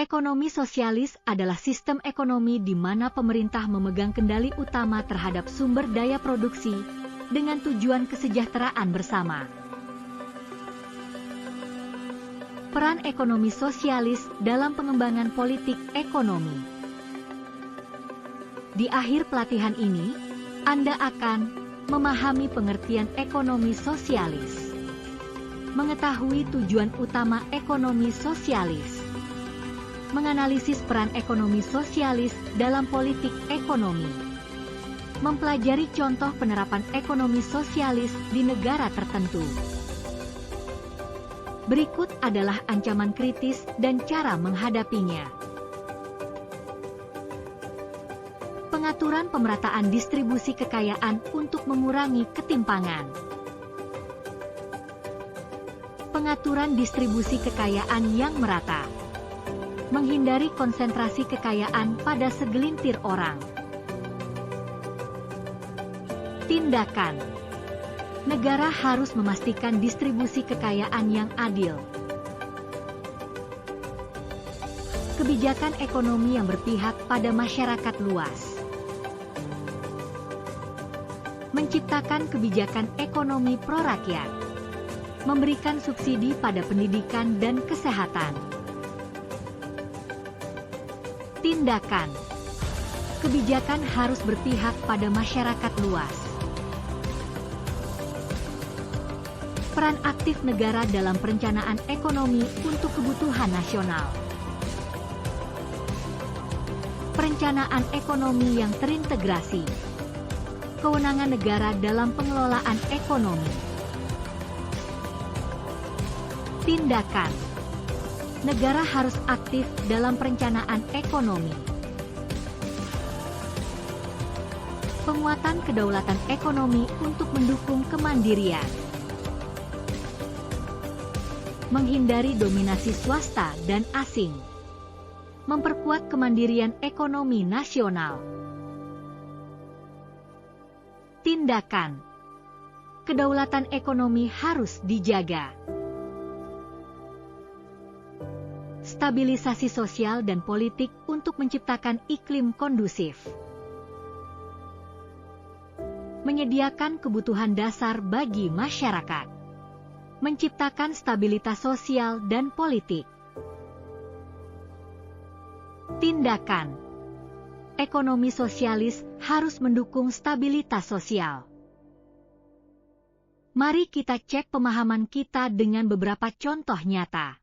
Ekonomi sosialis adalah sistem ekonomi di mana pemerintah memegang kendali utama terhadap sumber daya produksi dengan tujuan kesejahteraan bersama. Peran ekonomi sosialis dalam pengembangan politik ekonomi. Di akhir pelatihan ini, Anda akan memahami pengertian ekonomi sosialis, mengetahui tujuan utama ekonomi sosialis, menganalisis peran ekonomi sosialis dalam politik ekonomi, mempelajari contoh penerapan ekonomi sosialis di negara tertentu. Berikut adalah ancaman kritis dan cara menghadapinya. Pengaturan pemerataan distribusi kekayaan untuk mengurangi ketimpangan. Pengaturan distribusi kekayaan yang merata. Menghindari konsentrasi kekayaan pada segelintir orang. Tindakan. Negara harus memastikan distribusi kekayaan yang adil. Kebijakan ekonomi yang berpihak pada masyarakat luas. Menciptakan kebijakan ekonomi pro-rakyat. Memberikan subsidi pada pendidikan dan kesehatan. Tindakan. Kebijakan harus berpihak pada masyarakat luas. Peran aktif negara dalam perencanaan ekonomi untuk kebutuhan nasional. Perencanaan ekonomi yang terintegrasi. Kewenangan negara dalam pengelolaan ekonomi. Tindakan. Negara harus aktif dalam perencanaan ekonomi. Penguatan kedaulatan ekonomi untuk mendukung kemandirian. Menghindari dominasi swasta dan asing. Memperkuat kemandirian ekonomi nasional. Tindakan. Kedaulatan ekonomi harus dijaga. Stabilisasi sosial dan politik untuk menciptakan iklim kondusif. Menyediakan kebutuhan dasar bagi masyarakat. Menciptakan stabilitas sosial dan politik. Tindakan. Ekonomi sosialis harus mendukung stabilitas sosial. Mari kita cek pemahaman kita dengan beberapa contoh nyata.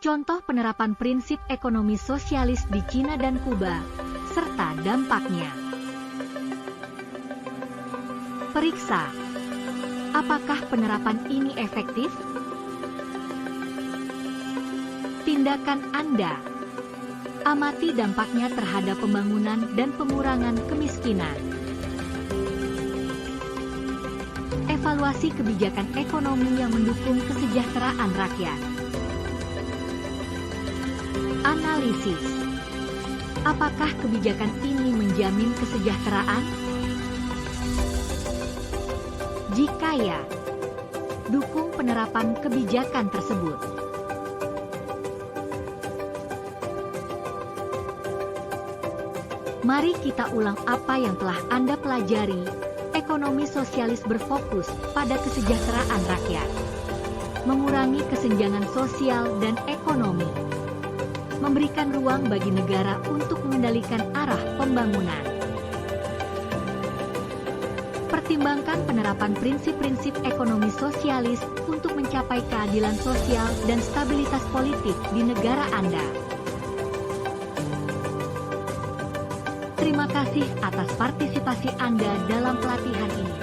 Contoh penerapan prinsip ekonomi sosialis di Cina dan Kuba, serta dampaknya. Periksa. Apakah penerapan ini efektif? Tindakan Anda. Amati dampaknya terhadap pembangunan dan pengurangan kemiskinan. Evaluasi kebijakan ekonomi yang mendukung kesejahteraan rakyat. Analisis. Apakah kebijakan ini menjamin kesejahteraan? Jika ya, dukung penerapan kebijakan tersebut. Mari kita ulang apa yang telah Anda pelajari. Ekonomi sosialis berfokus pada kesejahteraan rakyat, mengurangi kesenjangan sosial dan ekonomi, memberikan ruang bagi negara untuk mengendalikan arah pembangunan. Pertimbangkan penerapan prinsip-prinsip ekonomi sosialis untuk mencapai keadilan sosial dan stabilitas politik di negara Anda. Terima kasih atas partisipasi Anda dalam pelatihan ini.